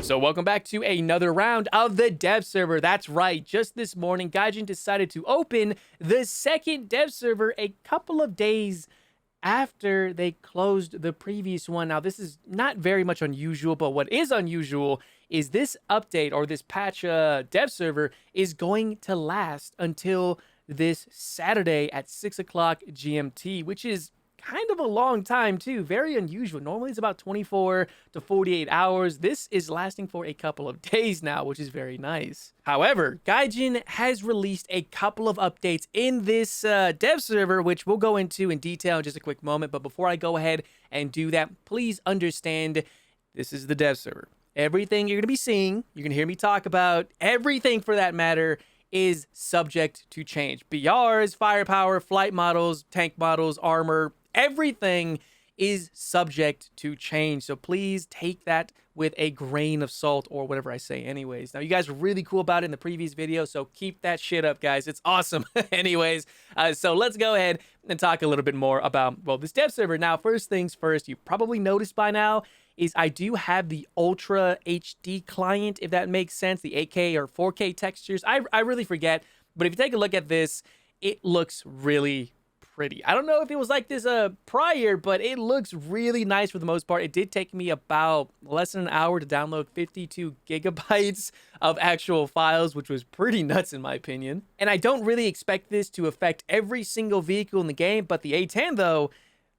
So welcome back to another round of the dev server. That's right, just this morning, Gaijin decided to open the second dev server a couple of days after they closed the previous one. Now, this is not very much unusual, but what is unusual is this update or this patch dev server is going to last until this Saturday at 6 o'clock GMT, which is kind of a long time too. Very unusual. Normally it's about 24 to 48 hours. This is lasting for a couple of days now, which is very nice. However, Gaijin has released a couple of updates in this dev server, which we'll go into in detail in just a quick moment. But before I go ahead and do that, please understand this is the dev server. Everything you're going to be seeing, you're going to hear me talk about, everything for that matter, is subject to change. BRs, firepower, flight models, tank models, armor, everything is subject to change. So please take that with a grain of salt, or whatever I say anyways. Now, you guys were really cool about it in the previous video, so keep that shit up, guys. It's awesome. Anyways, so let's go ahead and talk a little bit more about, well, this dev server. Now, first things first, you probably noticed by now, is I do have the Ultra HD client, if that makes sense, the 8K or 4K textures. I really forget, but if you take a look at this, it looks really pretty. I don't know if it was like this prior, but it looks really nice for the most part. It did take me about less than an hour to download 52 gigabytes of actual files, which was pretty nuts in my opinion. And I don't really expect this to affect every single vehicle in the game, but the A10 though,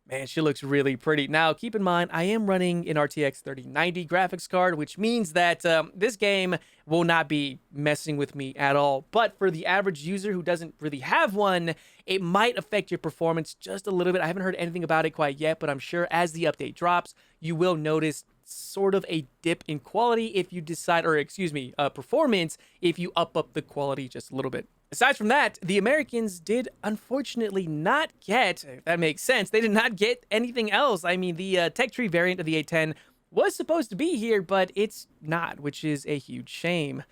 man, she looks really pretty. Now, keep in mind, I am running an RTX 3090 graphics card, which means that this game will not be messing with me at all. But for the average user who doesn't really have one, it might affect your performance just a little bit. I haven't heard anything about it quite yet, but I'm sure as the update drops, you will notice sort of a dip in quality if you decide, or excuse me, performance, if you up the quality just a little bit. Aside from that, the Americans did unfortunately not get, if that makes sense, they did not get anything else. I mean, the tech tree variant of the A10 was supposed to be here, but it's not, which is a huge shame.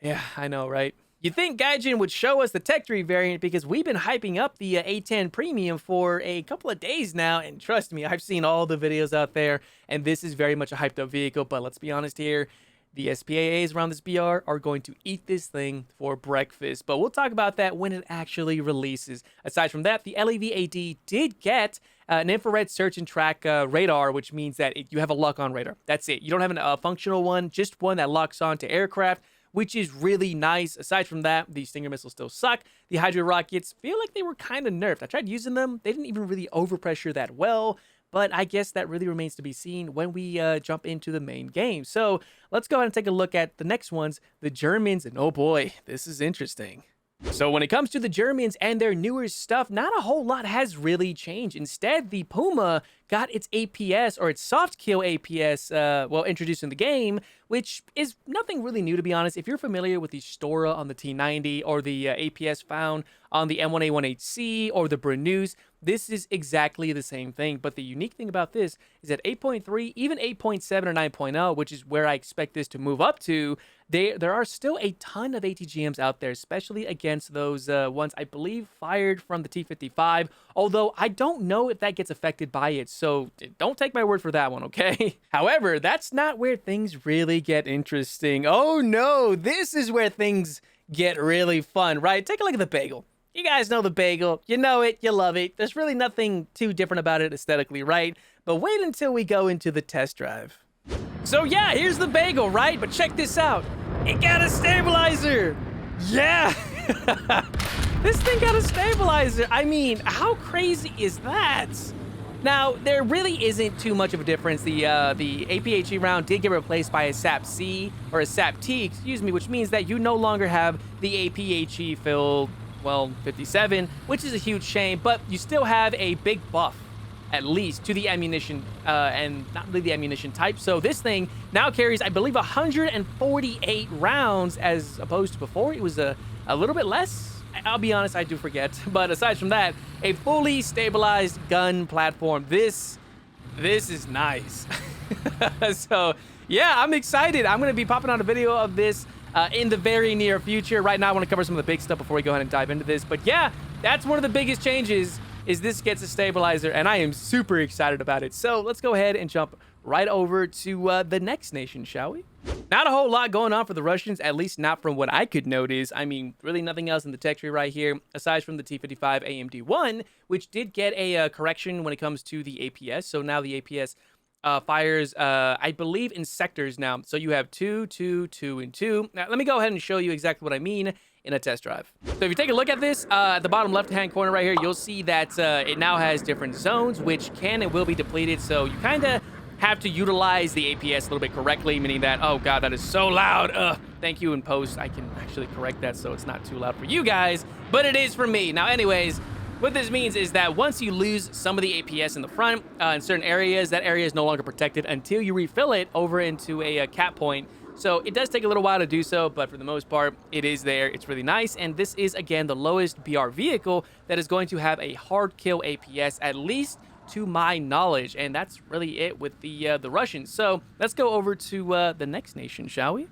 Yeah, I know, right? You'd think Gaijin would show us the tech tree variant because we've been hyping up the A10 Premium for a couple of days now, and trust me, I've seen all the videos out there, and this is very much a hyped up vehicle, but let's be honest here. The SPAAs around this BR are going to eat this thing for breakfast, but we'll talk about that when it actually releases. Aside from that, the LEV-AD did get an infrared search and track radar, which means that you have a lock-on radar. That's it. You don't have a functional one, just one that locks on to aircraft, which is really nice. Aside from that, the Stinger missiles still suck. The Hydra rockets feel like they were kind of nerfed. I tried using them. They didn't even really overpressure that well. But I guess that really remains to be seen when we jump into the main game. So let's go ahead and take a look at the next ones, the Germans. And oh boy, this is interesting. So when it comes to the Germans and their newer stuff, not a whole lot has really changed. Instead, the Puma got its APS, or its soft kill APS, well, introduced in the game, which is nothing really new, to be honest. If you're familiar with the Stora on the T90 or the APS found on the M1A18C or the Brennus, this is exactly the same thing. But the unique thing about this is that 8.3, even 8.7 or 9.0, which is where I expect this to move up to, there are still a ton of ATGMs out there, especially against those ones, I believe, fired from the T55, although I don't know if that gets affected by it, so don't take my word for that one, okay? However, that's not where things really get interesting. Oh no, this is where things get really fun, right? Take a look at the bagel. You guys know the bagel. You know it. You love it. There's really nothing too different about it aesthetically, right? But wait until we go into the test drive. So yeah, here's the bagel, right? But check this out. It got a stabilizer. Yeah. This thing got a stabilizer. I mean, how crazy is that? Now, there really isn't too much of a difference. The APHE round did get replaced by a SAP-C, or a SAP-T, excuse me, which means that you no longer have the APHE filled, well, 57, which is a huge shame, but you still have a big buff, at least, to the ammunition, and not really the ammunition type. So this thing now carries, I believe, 148 rounds, as opposed to before. It was a little bit less. I'll be honest, I do forget. But aside from that, a fully stabilized gun platform. This is nice. So, yeah, I'm excited. I'm going to be popping out a video of this in the very near future. Right now, I want to cover some of the big stuff before we go ahead and dive into this. But yeah, that's one of the biggest changes, is this gets a stabilizer, and I am super excited about it. So let's go ahead and jump right over to the next nation, shall we? Not a whole lot going on for the Russians, at least not from what I could notice. I mean, really nothing else in the tech tree right here, aside from the T55 AMD1, which did get a correction when it comes to the APS. So now the APS fires, I believe, in sectors now. So you have 2, 2, 2, and 2. Now, let me go ahead and show you exactly what I mean in a test drive. So if you take a look at this, at the bottom left-hand corner right here, you'll see that it now has different zones, which can and will be depleted. So you kind of have to utilize the APS a little bit correctly, meaning that, oh god, that is so loud. Thank you in post. I can actually correct that so it's not too loud for you guys, but it is for me. Now, anyways, what this means is that once you lose some of the APS in the front, in certain areas, that area is no longer protected until you refill it over into a cap point. So it does take a little while to do so, but for the most part, it is there. It's really nice, and this is, again, the lowest BR vehicle that is going to have a hard kill APS, at least to my knowledge, and that's really it with the Russians. So let's go over to the next nation, shall we?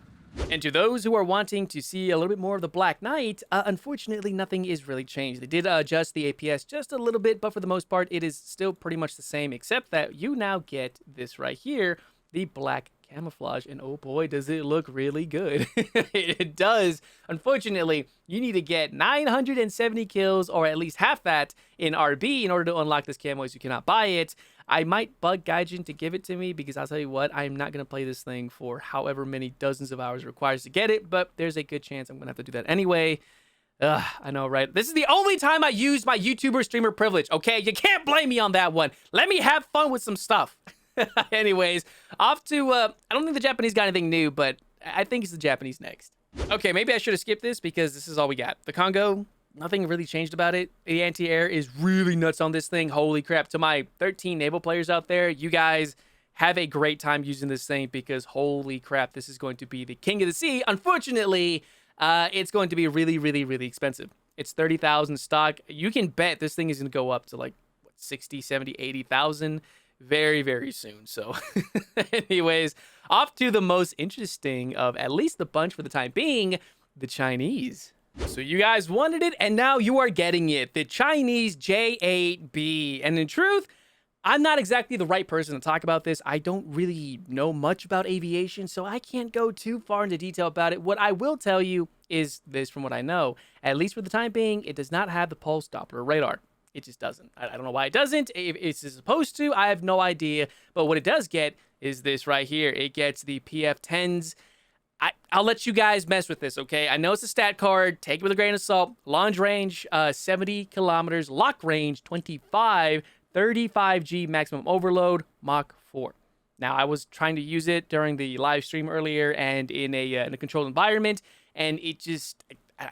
And to those who are wanting to see a little bit more of the Black Knight, unfortunately, nothing is really changed. They did adjust the APS just a little bit, but for the most part, it is still pretty much the same, except that you now get this right here, the black camouflage, and oh boy, does it look really good. It does. Unfortunately, you need to get 970 kills, or at least half that, in RB in order to unlock this camo, as you cannot buy it. I might bug Gaijin to give it to me, because I'll tell you what, I'm not going to play this thing for however many dozens of hours it requires to get it, but there's a good chance I'm going to have to do that anyway. I know, right? This is the only time I use my YouTuber streamer privilege, okay? You can't blame me on that one. Let me have fun with some stuff. Anyways, off to, I don't think the Japanese got anything new, but I think it's the Japanese next. Okay, maybe I should have skipped this because this is all we got. The Congo, nothing really changed about it. The anti-air is really nuts on this thing. Holy crap. To my 13 naval players out there, you guys have a great time using this thing because holy crap, this is going to be the king of the sea. Unfortunately, it's going to be really, really, really expensive. It's 30,000 stock. You can bet this thing is going to go up to like what, 60, 70, 80,000 very, very soon. So anyways, off to the most interesting of at least the bunch for the time being, the Chinese. So you guys wanted it, and now you are getting it. The Chinese J8B. And in truth, I'm not exactly the right person to talk about this. I don't really know much about aviation, so I can't go too far into detail about it. What I will tell you is this from what I know. At least for the time being, it does not have the pulse Doppler radar. It just doesn't. I don't know why it doesn't. If it's supposed to, I have no idea. But what it does get is this right here. It gets the PF-10s. I'll let you guys mess with this, okay? I know it's a stat card. Take it with a grain of salt. Launch range, 70 kilometers. Lock range, 25. 35G maximum overload, Mach 4. Now, I was trying to use it during the live stream earlier and in a controlled environment, and it just...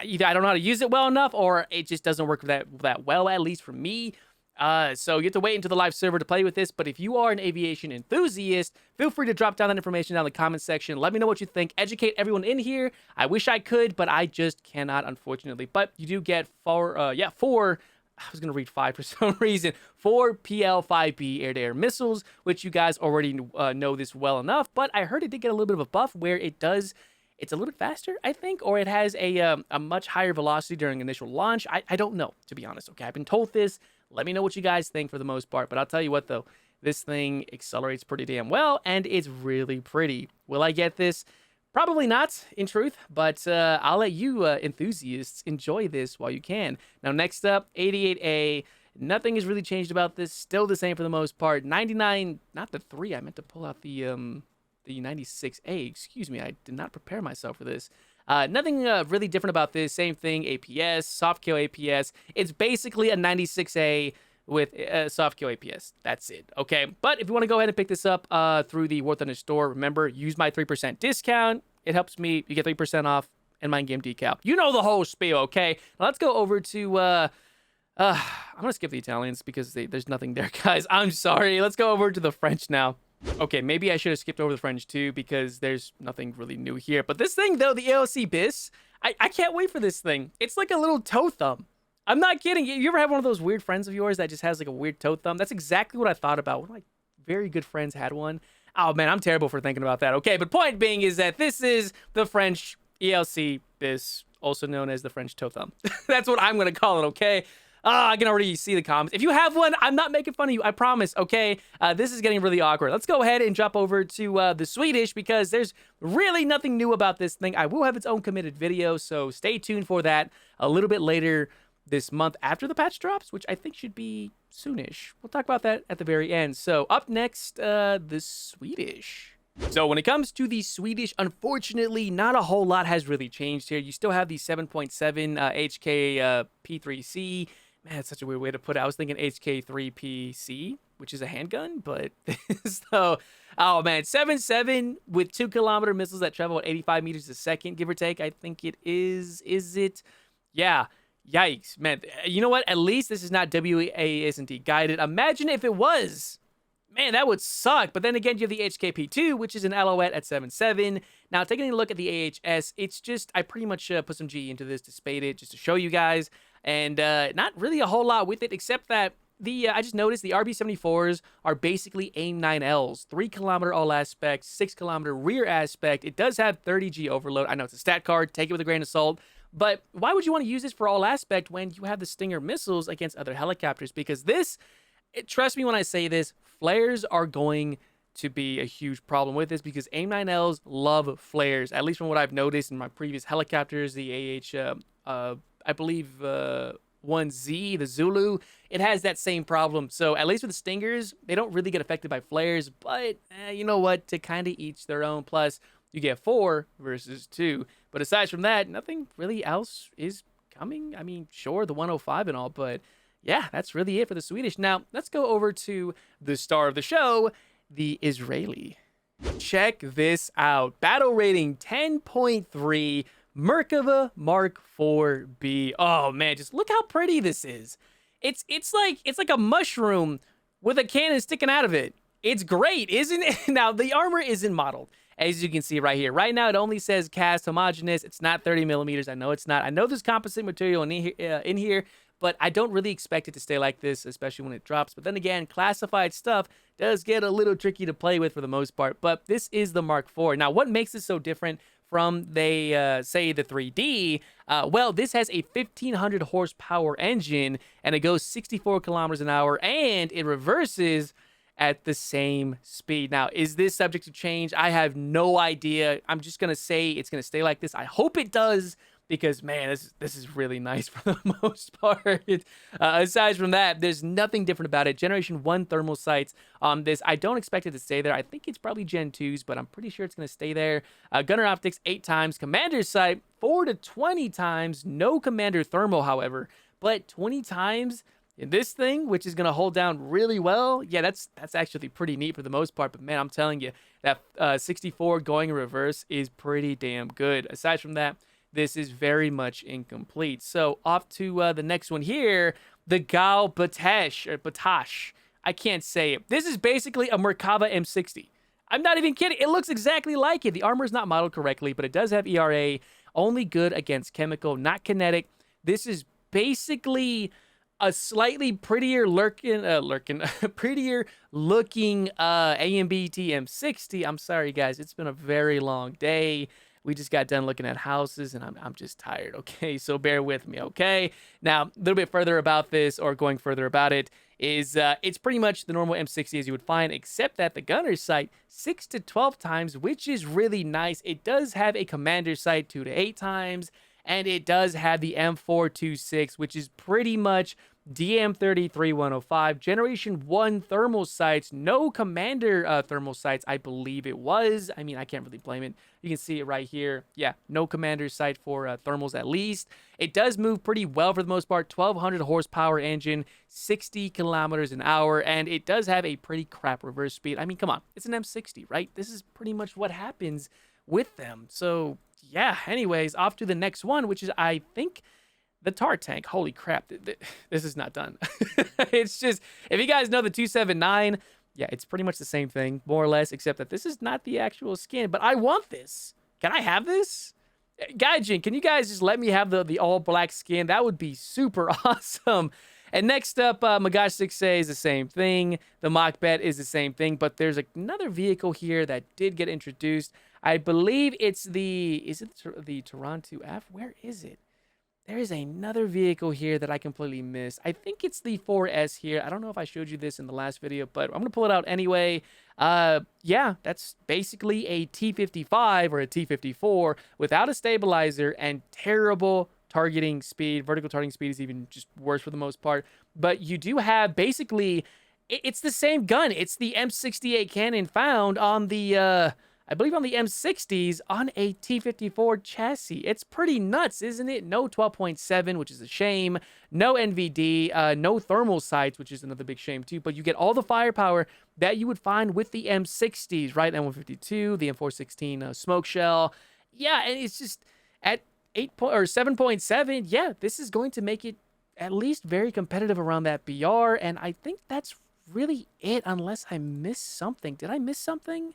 either I don't know how to use it well enough, or it just doesn't work that well, at least for me. So you have to wait until the live server to play with this. But if you are an aviation enthusiast, feel free to drop down that information down in the comment section. Let me know what you think. Educate everyone in here. I wish I could, but I just cannot, unfortunately. But you do get four. I was going to read 5 for some reason. 4 PL-5B air-to-air missiles, which you guys already know this well enough. But I heard it did get a little bit of a buff where it does... It's a little bit faster, I think, or it has a much higher velocity during initial launch. I don't know, to be honest, okay? I've been told this. Let me know what you guys think for the most part. But I'll tell you what, though. This thing accelerates pretty damn well, and it's really pretty. Will I get this? Probably not, in truth, but I'll let you enthusiasts enjoy this while you can. Now, next up, 88A. Nothing has really changed about this. Still the same for the most part. 99, not the 3. I meant to pull out the 96A. Excuse me, I did not prepare myself for this. Nothing really different about this. Same thing, APS, soft kill APS. It's basically a 96A with soft kill APS. That's it, okay? But if you want to go ahead and pick this up through the War Thunder store, remember, use my 3% discount. It helps me. You get 3% off and my in-game decal. You know the whole spiel, okay? Now let's go over to... I'm going to skip the Italians because there's nothing there, guys. I'm sorry. Let's go over to the French now. Okay, maybe I should have skipped over the French too because there's nothing really new here. But this thing, though, the ALC BIS, I can't wait for this thing. It's like a little toe thumb. I'm not kidding. You ever have one of those weird friends of yours that just has like a weird toe thumb? That's exactly what I thought about. One of my very good friends had one. Oh, man, I'm terrible for thinking about that. Okay, but point being is that this is the French ELC BIS, also known as the French toe thumb. That's what I'm going to call it, okay? I can already see the comments. If you have one, I'm not making fun of you. I promise. Okay. This is getting really awkward. Let's go ahead and jump over to the Swedish because there's really nothing new about this thing. I will have its own committed video, so stay tuned for that a little bit later this month after the patch drops, which I think should be soonish. We'll talk about that at the very end. So up next, the Swedish. So when it comes to the Swedish, unfortunately, not a whole lot has really changed here. You still have the 7.7 HK P3C. Man, that's such a weird way to put it. I was thinking HK3PC, which is a handgun, but so, oh man, 7.7 with 2-kilometer missiles that travel at 85 meters a second, give or take. I think it is. Is it? Yeah. Yikes, man. You know what? At least this is not WASD guided. Imagine if it was. Man, that would suck. But then again, you have the HKP2, which is an Alouette at 7.7. Now, taking a look at the AHS, it's just, I pretty much put some G into this to spade it, just to show you guys. And not really a whole lot with it, except that I just noticed the RB74s are basically AIM-9Ls. 3-kilometer all aspect, 6-kilometer rear aspect. It does have 30G overload. I know it's a stat card. Take it with a grain of salt. But why would you want to use this for all aspect when you have the Stinger missiles against other helicopters? Because this, trust me when I say this, flares are going to be a huge problem with this because AIM-9Ls love flares, at least from what I've noticed in my previous helicopters, the I believe 1Z, the Zulu, it has that same problem. So at least with the Stingers, they don't really get affected by flares, but you know what, to kind of each their own. Plus, you get 4 versus 2. But aside from that, nothing really else is coming. I mean, sure, the 105 and all, but yeah, that's really it for the Swedish. Now, let's go over to the star of the show, the Israeli. Check this out. Battle rating 10.3, Merkava Mark 4B. Oh man, just look how pretty this is. It's like a mushroom with a cannon sticking out of it. It's great, isn't it? Now, the armor isn't modeled, as you can see right here. Right now, it only says cast homogeneous. It's not 30 millimeters. I know it's not. I know there's composite material in here, but I don't really expect it to stay like this, especially when it drops. But then again, classified stuff does get a little tricky to play with for the most part. But this is the Mark IV. Now, what makes this so different from, say, the 3D? Well, this has a 1,500 horsepower engine, and it goes 64 kilometers an hour, and it reverses at the same speed. Now, is this subject to change? I have no idea. I'm just going to say it's going to stay like this. I hope it does, because, man, this is really nice for the most part. Aside from that, there's nothing different about it. Generation 1 thermal sights on this. I don't expect it to stay there. I think it's probably Gen 2s, but I'm pretty sure it's going to stay there. Gunner optics 8 times. Commander sight 4 to 20 times. No commander thermal, however, but 20 times in this thing, which is going to hold down really well. Yeah, that's actually pretty neat for the most part. But, man, I'm telling you, that 64 going in reverse is pretty damn good. Aside from that, this is very much incomplete. So off to the next one here, the Gal Batash, or Batash. I can't say it. This is basically a Merkava M60. I'm not even kidding. It looks exactly like it. The armor is not modeled correctly, but it does have ERA. Only good against chemical, not kinetic. This is basically a slightly prettier prettier looking AMBT M60. I'm sorry, guys. It's been a very long day. We just got done looking at houses, and I'm just tired, okay? So bear with me, okay? Now, a little bit further about this, or going further about it, is it's pretty much the normal M60 as you would find, except that the gunner sight 6 to 12 times, which is really nice. It does have a commander sight 2 to 8 times, and it does have the M426, which is pretty much DM33105, Generation 1 thermal sights, no commander thermal sights, I believe it was. I mean, I can't really blame it. You can see it right here. Yeah, no commander sight for thermals at least. It does move pretty well for the most part. 1,200 horsepower engine, 60 kilometers an hour, and it does have a pretty crap reverse speed. I mean, come on. It's an M60, right? This is pretty much what happens with them. So, yeah, anyways, off to the next one, which is, I think, the tar tank. Holy crap. This is not done. It's just, if you guys know the 279, yeah, it's pretty much the same thing, more or less, except that this is not the actual skin. But I want this. Can I have this? Gaijin, can you guys just let me have the all-black skin? That would be super awesome. And next up, Magash 6A is the same thing. The Mach-Bet is the same thing. But there's another vehicle here that did get introduced. I believe it's the Toronto F? Where is it? there is another vehicle here that I completely missed. I think it's the 4S here. I don't know if I showed you this in the last video, but I'm going to pull it out anyway. Yeah, that's basically a T55 or a T54 without a stabilizer and terrible targeting speed. Vertical targeting speed is even just worse for the most part. But you do have basically, it's the same gun. It's the M68 cannon found on the, I believe on the M60s on a T54 chassis. It's pretty nuts, isn't it? No 12.7, which is a shame. No NVD, no thermal sights, which is another big shame too. But you get all the firepower that you would find with the M60s, right? M152, the M416 smoke shell. Yeah, and it's just at 7.7. Yeah, this is going to make it at least very competitive around that BR. And I think that's really it, unless I missed something. Did I miss something?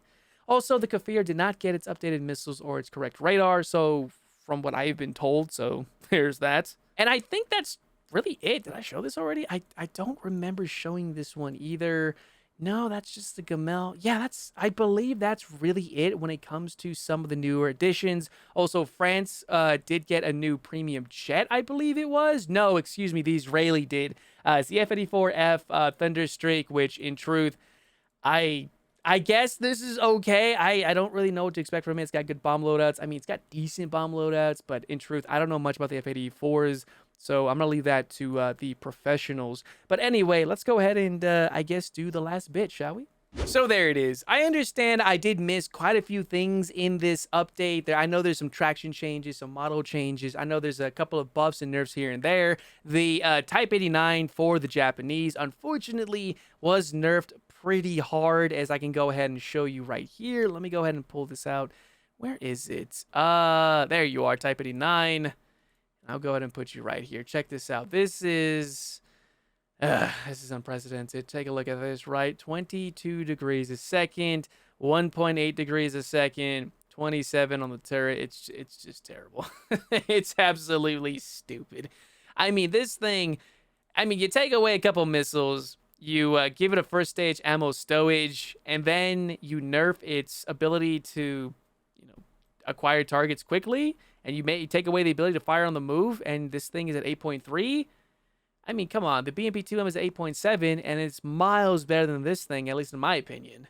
Also, the Kafir did not get its updated missiles or its correct radar, so from what I've been told, so there's that. And I think that's really it. Did I show this already? I don't remember showing this one either. No, that's just the Gamel. Yeah, I believe that's really it when it comes to some of the newer additions. Also, France did get a new premium jet, I believe it was. No, excuse me, the Israeli did. It's the F-84F Thunderstreak, which in truth, I guess this is okay. I don't really know what to expect from it. It's got good bomb loadouts. I mean, it's got decent bomb loadouts, but in truth, I don't know much about the F-84s, so I'm going to leave that to the professionals. But anyway, let's go ahead and, I guess, do the last bit, shall we? So there it is. I understand I did miss quite a few things in this update. I know there's some traction changes, some model changes. I know there's a couple of buffs and nerfs here and there. The Type 89 for the Japanese, unfortunately, was nerfed pretty hard, as I can go ahead and show you right here. Let me go ahead and pull this out. Where is it? There you are, Type 89. I'll go ahead and put you right here. Check this out. This is unprecedented. Take a look at this, right? 22 degrees a second, 1.8 degrees a second, 27 on the turret. It's just terrible. It's absolutely stupid. I mean, this thing, you take away a couple missiles, you give it a first stage ammo stowage, and then you nerf its ability to, acquire targets quickly, and you take away the ability to fire on the move, and this thing is at 8.3. I mean, come on, the BMP-2M is 8.7, and it's miles better than this thing, at least in my opinion.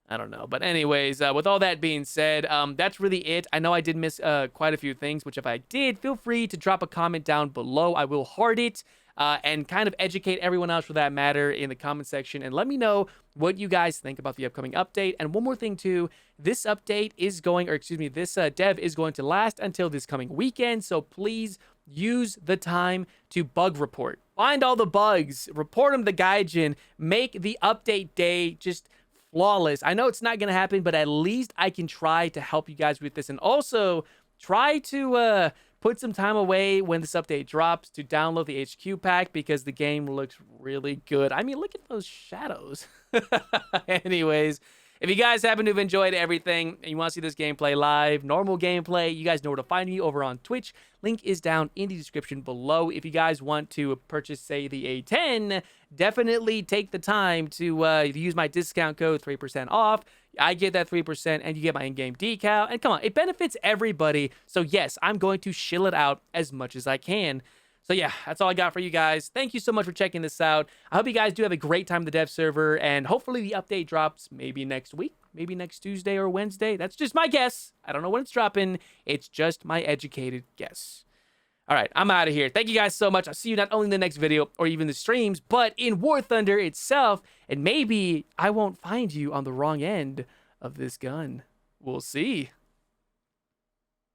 I don't know. But anyways, with all that being said, that's really it. I know I did miss quite a few things, which if I did, feel free to drop a comment down below. I will heart it and kind of educate everyone else for that matter in the comment section. And let me know what you guys think about the upcoming update. And one more thing too, this update is going, or excuse me, this dev is going to last until this coming weekend. So please use the time to bug report. Find all the bugs, report them to Gaijin, make the update day just flawless. I know it's not going to happen, but at least I can try to help you guys with this. And also try to put some time away when this update drops to download the HQ pack, because the game looks really good. I mean, look at those shadows. Anyways, if you guys happen to have enjoyed everything and you want to see this gameplay live, normal gameplay, you guys know where to find me over on Twitch. Link is down in the description below. If you guys want to purchase, say, the A10, definitely take the time to use my discount code, 3% off. I get that 3%, and you get my in-game decal. And come on, it benefits everybody. So yes, I'm going to shill it out as much as I can. So yeah, that's all I got for you guys. Thank you so much for checking this out. I hope you guys do have a great time in the dev server, and hopefully the update drops maybe next week, maybe next Tuesday or Wednesday. That's just my guess. I don't know when it's dropping. It's just my educated guess. All right, I'm out of here. Thank you guys so much. I'll see you not only in the next video or even the streams, but in War Thunder itself. And maybe I won't find you on the wrong end of this gun. We'll see.